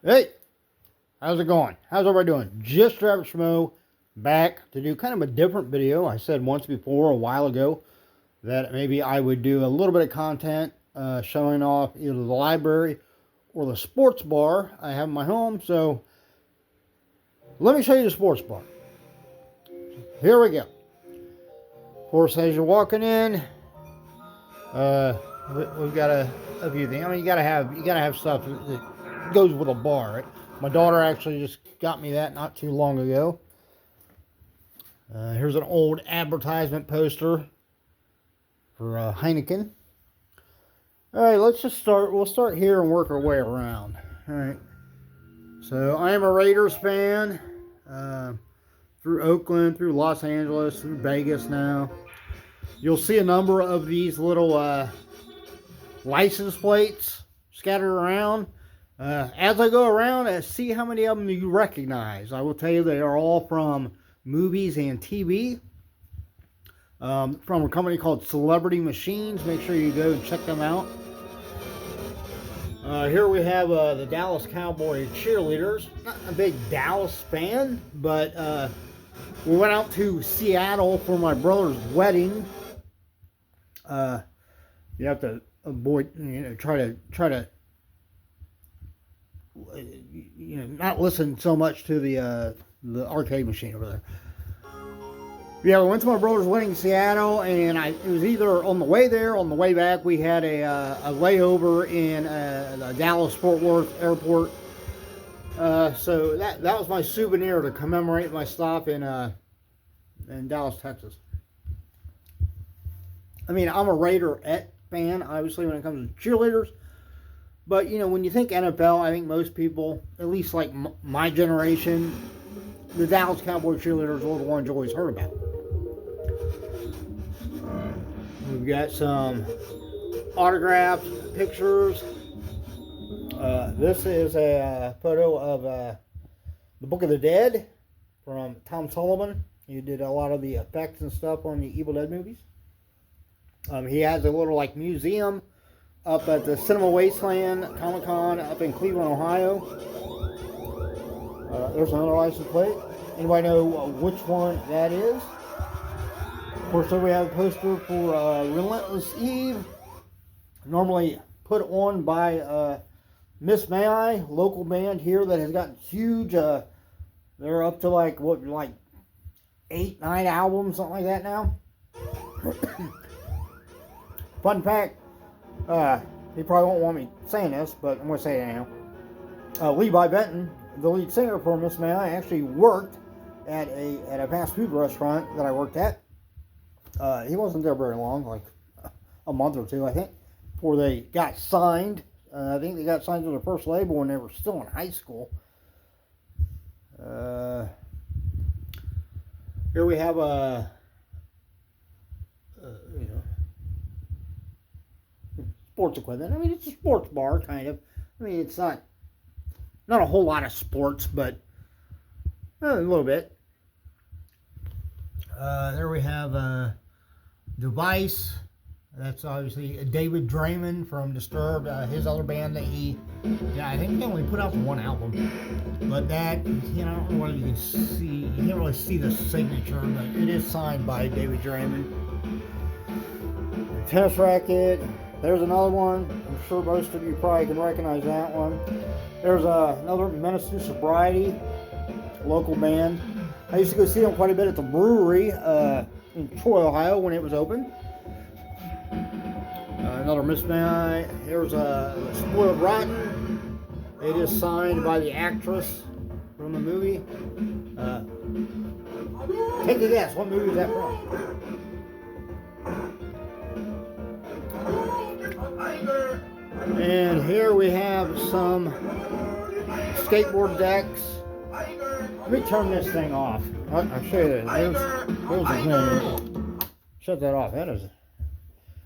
Hey, how's it going? How's everybody doing? Just Average Schmo back to do kind of a different video. I said once before, a while ago, that maybe I would do a little bit of content showing off either the library or the sports bar I have in my home. So let me show you the sports bar. Here we go. Of course, as you're walking in, we've got a few things. I mean, you gotta have stuff that goes with a bar. Right? My daughter actually just got me that not too long ago. Here's an old advertisement poster for Heineken. All right, let's just start. We'll start here and work our way around. All right. So I am a Raiders fan. Through Oakland, through Los Angeles, through Vegas now. You'll see a number of these little license plates scattered around. As I go around, see how many of them you recognize. I will tell you they are all from movies and TV. From a company called Celebrity Machines. Make sure you go and check them out. Here we have the Dallas Cowboy cheerleaders. Not a big Dallas fan, but we went out to Seattle for my brother's wedding. You have to avoid, try to, not listen so much to the arcade machine over there. Yeah, we went to my brother's wedding in Seattle, and it was either on the way there or on the way back. We had a layover in the Dallas Fort Worth airport. So that was my souvenir to commemorate my stop in Dallas, Texas. I mean, I'm a Raiderette fan, obviously, when it comes to cheerleaders. But, when you think NFL, I think most people, at least like my generation, the Dallas Cowboy cheerleaders were the ones you always heard about. We've got some autographed pictures. This is a photo of the Book of the Dead from Tom Sullivan. He did a lot of the effects and stuff on the Evil Dead movies. He has a little museum up at the Cinema Wasteland Comic Con up in Cleveland, Ohio. There's another license plate. Anybody know which one that is? Of course, there we have a poster for Relentless Eve, normally put on by Miss May I, local band here that has gotten huge. They're up to like 8, 9 albums, something like that now. Fun fact, he probably won't want me saying this, but I'm going to say it anyhow. Levi Benton, the lead singer for Miss May I, actually worked at a fast food restaurant that I worked at. He wasn't there very long, like a month or two, I think, before they got signed. I think they got signed to their first label when they were still in high school. Here we have sports equipment. I mean, it's a sports bar, kind of. I mean, it's not a whole lot of sports, but a little bit. There we have a device. That's obviously David Jrymman from Disturbed, his other band that I think he only put out one album. But that, I don't know whether you can see, you can't really see the signature, but it is signed by David Jrymman. Tennis racket. There's another one. I'm sure most of you probably can recognize that one. There's another Menace to Sobriety, local band. I used to go see them quite a bit at the brewery in Troy, Ohio when it was open. Another Miss May I. Here's Spoiled Rotten. It is signed by the actress from the movie. Take a guess. What movie is that from? And here we have some skateboard decks. Let me turn this thing off. I'll show you. There's the thing. Shut that off. That is.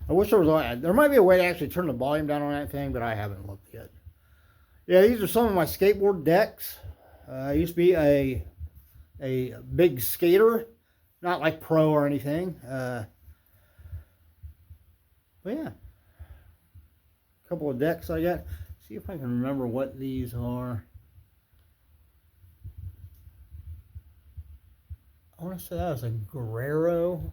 I wish there was. There might be a way to actually turn the volume down on that thing, but I haven't looked yet. Yeah, these are some of my skateboard decks. I used to be a big skater, not like pro or anything. But yeah, a couple of decks I got. See if I can remember what these are. want to say that was a Guerrero.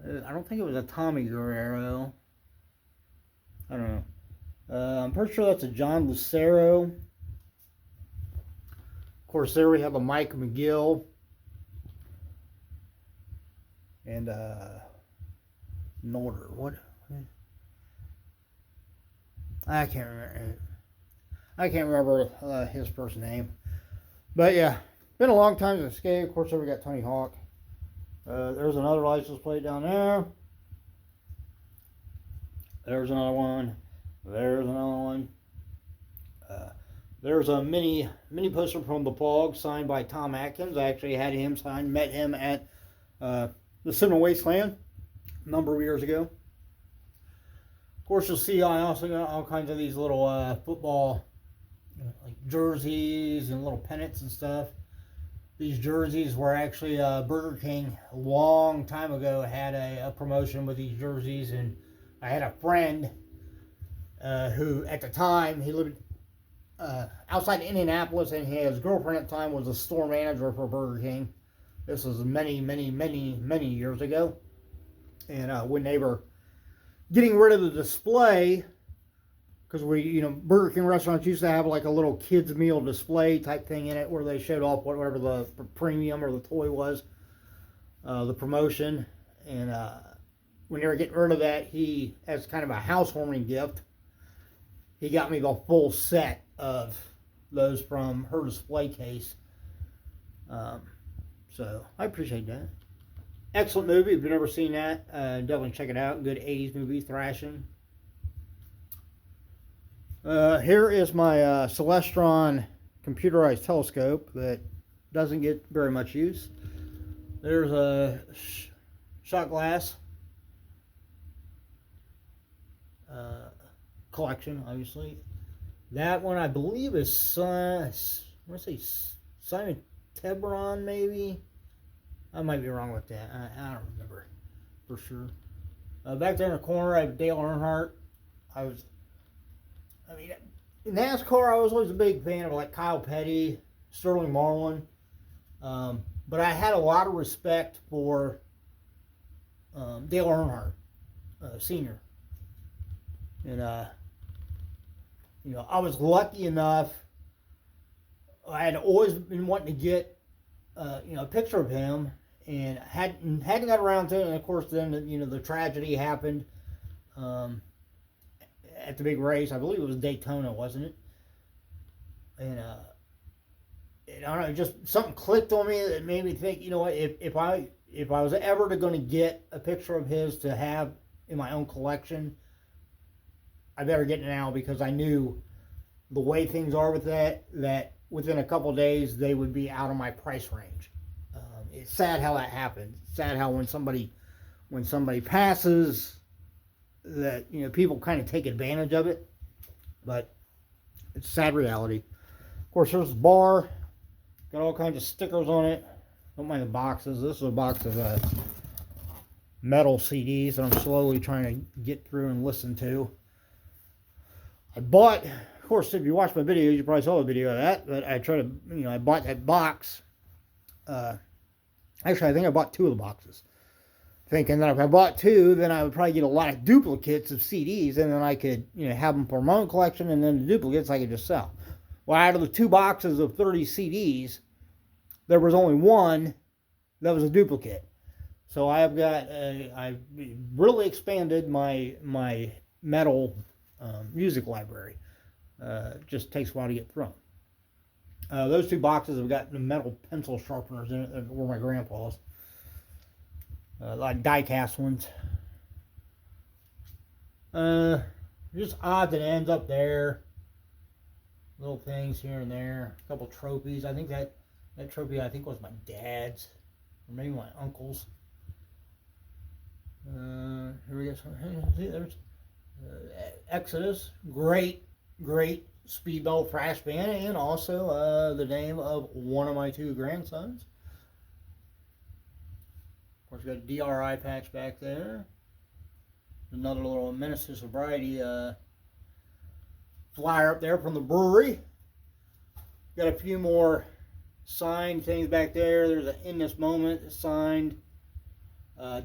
I don't think it was a Tommy Guerrero. I don't know. I'm pretty sure that's a John Lucero. Of course, there we have a Mike McGill. And Norder. What? I can't remember. I can't remember his first name. But yeah, been a long time since skate. Of course, there we got Tony Hawk. There's another license plate down there. There's another one. There's another one. There's a mini poster from the Pog signed by Tom Atkins. I actually had him signed. Met him at the Cinema Wasteland a number of years ago. Of course, you'll see I also got all kinds of these little football like jerseys and little pennants and stuff. These jerseys were actually Burger King a long time ago had a promotion with these jerseys, and I had a friend who at the time he lived outside Indianapolis, and his girlfriend at the time was a store manager for Burger King. This was many years ago, and when they were getting rid of the display, because Burger King restaurants used to have like a little kids meal display type thing in it where they showed off whatever the premium or the toy was, the promotion. And when they were getting rid of that, he, as kind of a housewarming gift, he got me the full set of those from her display case. So I appreciate that. Excellent movie. If you've never seen that, definitely check it out. Good 80s movie, thrashing. Here is my Celestron computerized telescope that doesn't get very much use. There's a shot glass collection, obviously. That one I believe is Simon Tebron, maybe. I might be wrong with that. I don't remember for sure. Back there in the corner, I have Dale Earnhardt. In NASCAR, I was always a big fan of like Kyle Petty, Sterling Marlin. But I had a lot of respect for Dale Earnhardt, Sr. And, I was lucky enough. I had always been wanting to get, a picture of him, and hadn't got around to it. And of course, then the tragedy happened at the big race. I believe it was Daytona, wasn't it? And I don't know, just something clicked on me that made me think, what, if I was ever going to get a picture of his to have in my own collection, I better get it now, because I knew the way things are with that within a couple of days they would be out of my price range. It's sad how that happens. It's sad how when somebody passes, that people kind of take advantage of it, but it's a sad reality. Of course, there's the bar, got all kinds of stickers on it. Don't mind the boxes. This is a box of metal CDs that I'm slowly trying to get through and listen to. I bought, of course, if you watch my videos, you probably saw a video of that, but I bought that box. Actually, I think I bought 2 of the boxes, thinking that if I bought 2, then I would probably get a lot of duplicates of CDs, and then I could, have them for my own collection, and then the duplicates I could just sell. Well, out of the 2 boxes of 30 CDs, there was only 1 that was a duplicate. So I've really expanded my metal music library. Just takes a while to get through. Those 2 boxes have got the metal pencil sharpeners in it that were my grandpa's. Like die-cast ones. Just odds and ends up there. Little things here and there. A couple trophies. I think that trophy was my dad's. Or maybe my uncle's. Here we go. See, there's Exodus. Great speedball thrash band, and also the name of one of my 2 grandsons. Of course, we got a DRI patch back there. Another little Menace to Sobriety flyer up there from the brewery. Got a few more signed things back there. There's an In This Moment signed.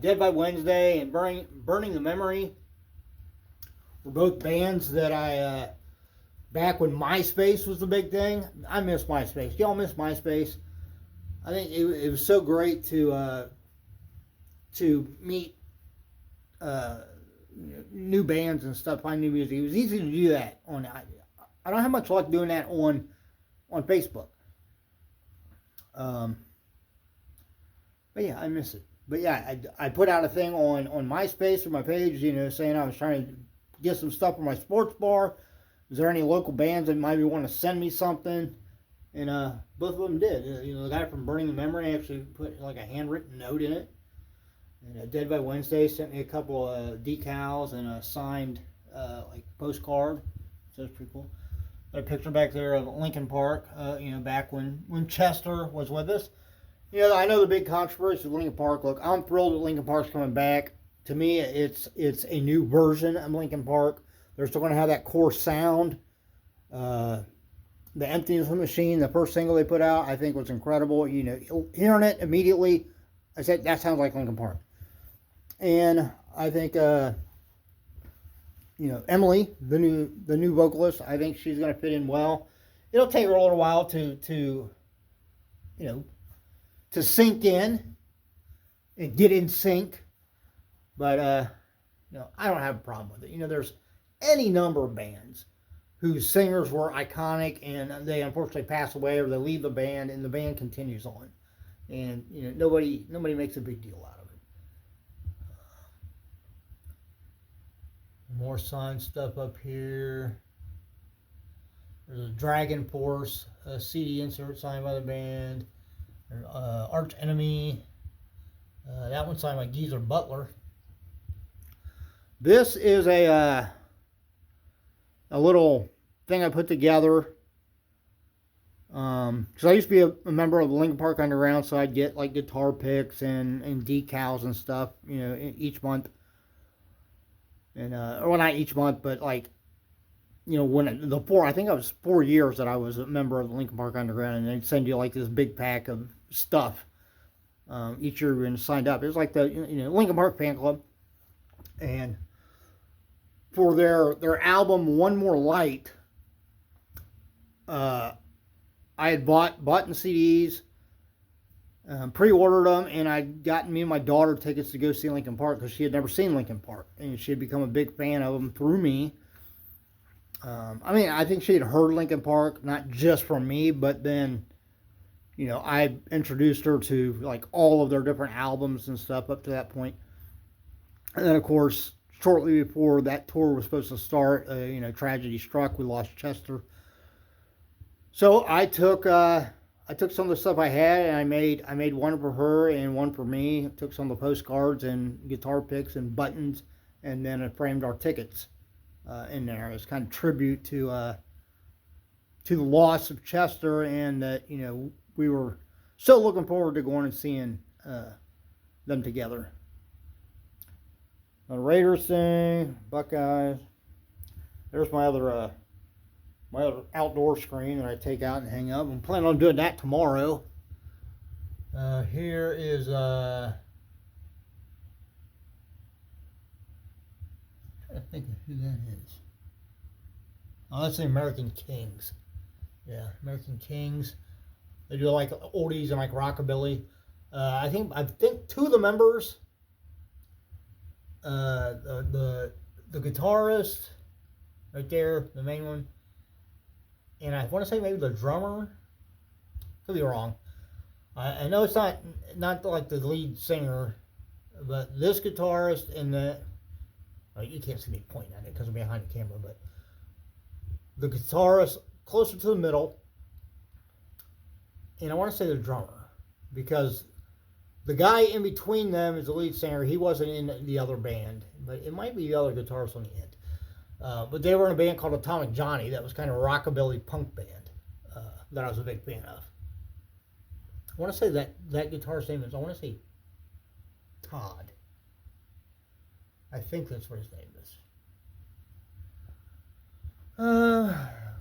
Dead by Wednesday and Burning the Memory were both bands that I, back when MySpace was the big thing. I miss MySpace. Y'all miss MySpace? I think it was so great to meet new bands and stuff, find new music. It was easy to do that on. I don't have much luck doing that on Facebook. But yeah, I miss it. But yeah, I put out a thing on MySpace or my page, saying I was trying to get some stuff for my sports bar. Is there any local bands that might want to send me something? And both of them did. The guy from Burning the Memory actually put like a handwritten note in it. And Dead by Wednesday sent me a couple of decals and a signed like postcard. So it's pretty cool. Got a picture back there of Lincoln Park. Back when Chester was with us. I know the big controversy of Lincoln Park. Look, I'm thrilled that Lincoln Park's coming back. To me, it's a new version of Lincoln Park. They're still going to have that core sound. The Emptiness Machine, the first single they put out, I think was incredible. Hearing it immediately, I said, that sounds like Lincoln Park. And I think, Emily, the new vocalist, I think she's going to fit in well. It'll take her a little while to sink in and get in sync. But, I don't have a problem with it. There's any number of bands whose singers were iconic and they unfortunately pass away or they leave the band and the band continues on. And, nobody makes a big deal out of it. More signed stuff up here. There's a Dragon Force CD insert signed by the band. Arch Enemy. That one signed by Geezer Butler. This is a little thing I put together. Because I used to be a member of the Lincoln Park Underground, so I'd get like guitar picks and decals and stuff, each month. And well, not each month, but like, when I think it was 4 years that I was a member of the Lincoln Park Underground, and they'd send you like this big pack of stuff each year when you signed up. It was like the Lincoln Park fan club, and for their album One More Light, I had bought the CDs, pre-ordered them, and I'd gotten me and my daughter tickets to go see Lincoln Park because she had never seen Lincoln Park, and she had become a big fan of them through me. I think she had heard Lincoln Park, not just from me, but then, I introduced her to like all of their different albums and stuff up to that point. And then, of course, shortly before that tour was supposed to start, tragedy struck. We lost Chester. So I took some of the stuff I had and I made one for her and one for me. I took some of the postcards and guitar picks and buttons, and then I framed our tickets in there as kind of tribute to the loss of Chester, and that we were so looking forward to going and seeing them together. The Raiders thing, Buckeyes. There's my other outdoor screen that I take out and hang up. I'm planning on doing that tomorrow. Here is I'm trying to think of who that is. Oh, that's the American Kings. Yeah, American Kings. They do like oldies and like rockabilly. I think two of the members, the guitarist right there, the main one, and I want to say maybe the drummer. Could be wrong. I know it's not like the lead singer, but this guitarist and you can't see me pointing at it because I'm behind the camera, but the guitarist closer to the middle, and I want to say the drummer, because the guy in between them is the lead singer. He wasn't in the other band, but it might be the other guitarist on the end. But they were in a band called Atomic Johnny that was kind of a rockabilly punk band that I was a big fan of. I want to say that guitarist's name is, I want to say Todd. I think that's what his name is.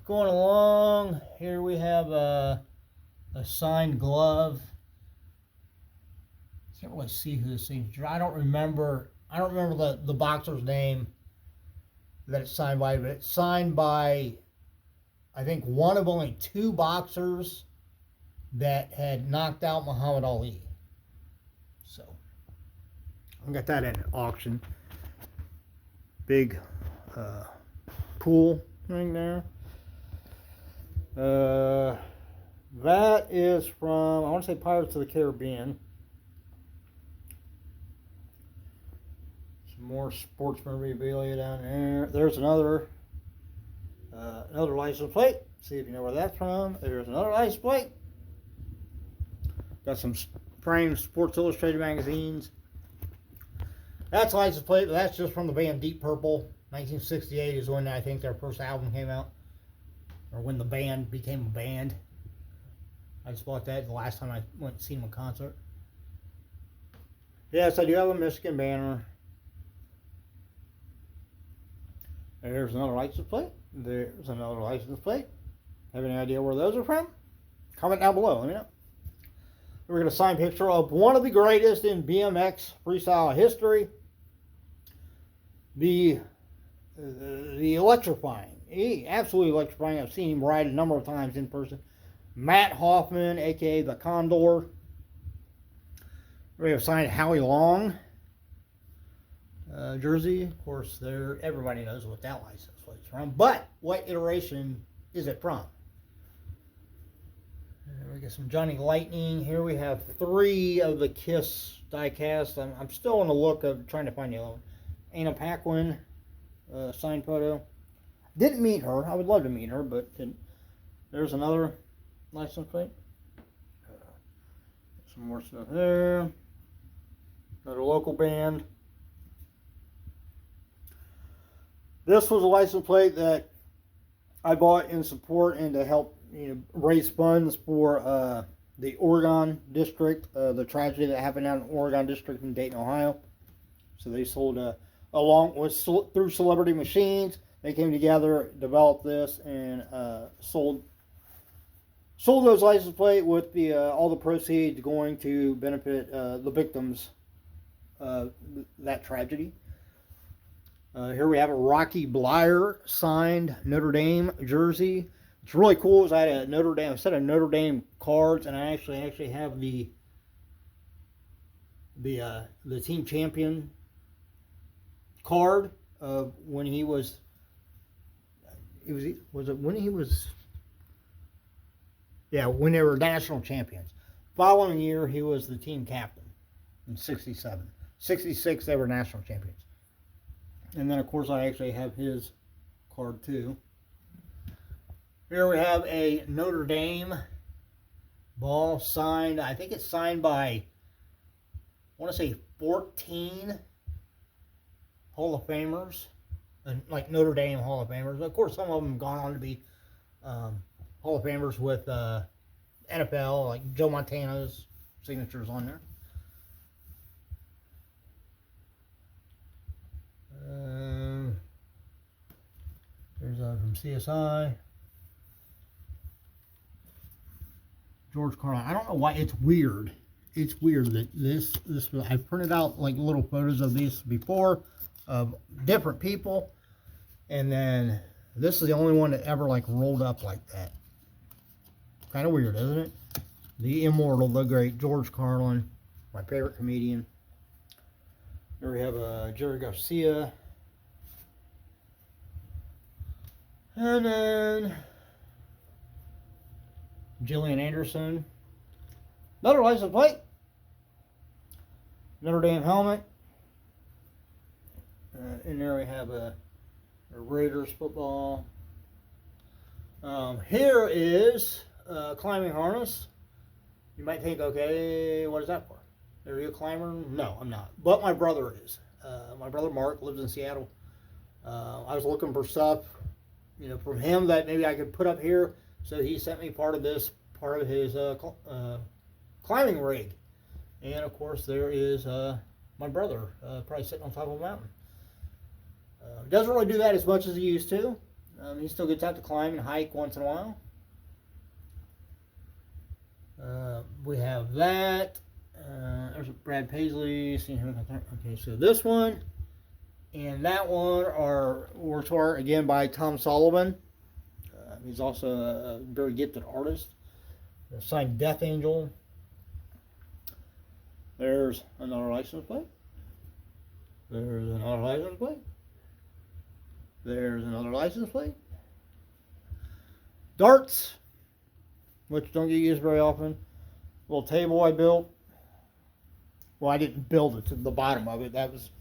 Going along, here we have a signed glove. Can't really see who this thing's. I don't remember the boxer's name that it's signed by, but it's signed by, I think, one of only 2 boxers that had knocked out Muhammad Ali. So I got that at an auction. Big pool thing there. That is from, I want to say, Pirates of the Caribbean. Some more sports memorabilia down there. There's another license plate. See if you know where that's from. There's another license plate. Got some framed Sports Illustrated magazines. That's license plate, but that's just from the band Deep Purple. 1968 is when I think their first album came out, or when the band became a band. I just bought that the last time I went and seen them in concert. Yes, I do have a Michigan banner. There's another license plate. There's another license plate. Have any idea where those are from? Comment down below. Let me know. We're going to sign a picture of one of the greatest in BMX freestyle history. The electrifying, absolutely electrifying. I've seen him ride a number of times in person. Matt Hoffman, aka the Condor. We have signed Howie Long jersey. Of course, everybody knows what that license plate's from. But what iteration is it from? We got some Johnny Lightning. Here we have 3 of the Kiss die-cast. I'm still on the look of trying to find the other one. Anna Paquin signed photo. Didn't meet her. I would love to meet her, but didn't. There's another license plate. Some more stuff there. Another local band. This was a license plate that I bought in support and to help raise funds for the Oregon district, the tragedy that happened out in Oregon district in Dayton, Ohio. So they sold through Celebrity Machines. They came together, developed this, and sold those license plate with the all the proceeds going to benefit the victims of that tragedy. Here we have a Rocky Bleier signed Notre Dame jersey. It's really cool. I had a set of Notre Dame cards, and I actually have the team champion card of when he was. When they were national champions. Following year, he was the team captain in '67. '66, they were national champions. And then, of course, I actually have his card, too. Here we have a Notre Dame ball signed. I think it's signed by, I want to say, 14 Hall of Famers. Like Notre Dame Hall of Famers. Of course, some of them have gone on to be Hall of Famers with NFL, like Joe Montana's signatures on there. There's from CSI. George Carlin. I don't know why it's weird. It's weird that this I've printed out like little photos of these before of different people, and then this is the only one that ever like rolled up like that. Kind of weird, isn't it? The immortal, the great George Carlin, my favorite comedian. Here we have Jerry Garcia. And then Gillian Anderson. Another license plate. Notre Dame helmet. In there we have a Raiders football. Here is a climbing harness. You might think, okay, what is that for? Are you a climber? No, I'm not. But my brother is. My brother Mark lives in Seattle. I was looking for stuff, from him that maybe I could put up here. So he sent me part of his climbing rig. And of course there is my brother probably sitting on top of a mountain. Doesn't really do that as much as he used to. He still gets out to climb and hike once in a while. We have that. There's a Brad Paisley. Okay, so this one and that one are works of art again by Tom Sullivan. He's also a very gifted artist. Signed Death Angel. There's another license plate. There's another license plate. There's another license plate. Darts, which don't get used very often. Little table I built. Well, I didn't build it to the bottom of it. That was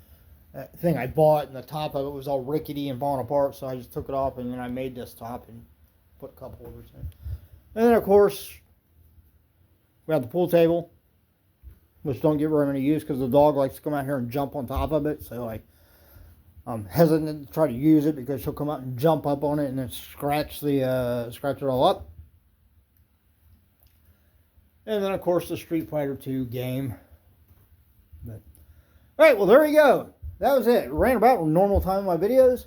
that thing I bought, and the top of it was all rickety and falling apart, so I just took it off, and then I made this top and put a cup holders in. And then, of course, we have the pool table, which don't get very many use because the dog likes to come out here and jump on top of it, so I'm hesitant to try to use it because she'll come out and jump up on it and then scratch it all up. And then, of course, the Street Fighter 2 game. But, all right, well, there you go. That was it. Ran about normal time in my videos.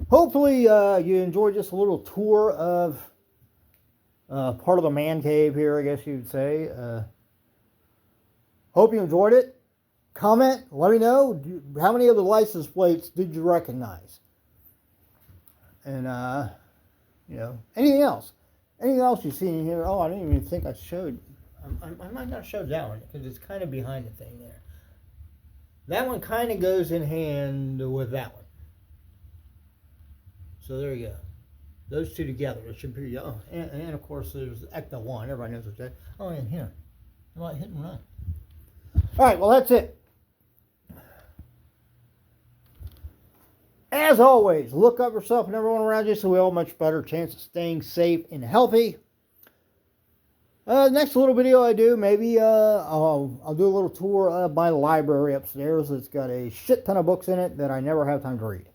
Hopefully, you enjoyed just a little tour of part of the man cave here, I guess you'd say. Hope you enjoyed it. Comment, let me know how many of the license plates did you recognize, and anything else you've seen in here. Oh, I didn't even think I showed. I might not show that one because it's kind of behind the thing there. That one kind of goes in hand with that one. So there you go. Those two together, it should be. Oh, and of course there's Ecto 1. Everybody knows what's that. Oh, and here, how about hit and run? All right, well that's it. As always, look up yourself and everyone around you so we all have a much better chance of staying safe and healthy. Next little video I do, maybe I'll do a little tour of my library upstairs. It's got a shit ton of books in it that I never have time to read.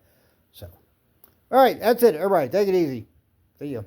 So, all right, that's it. Everybody, take it easy. See ya.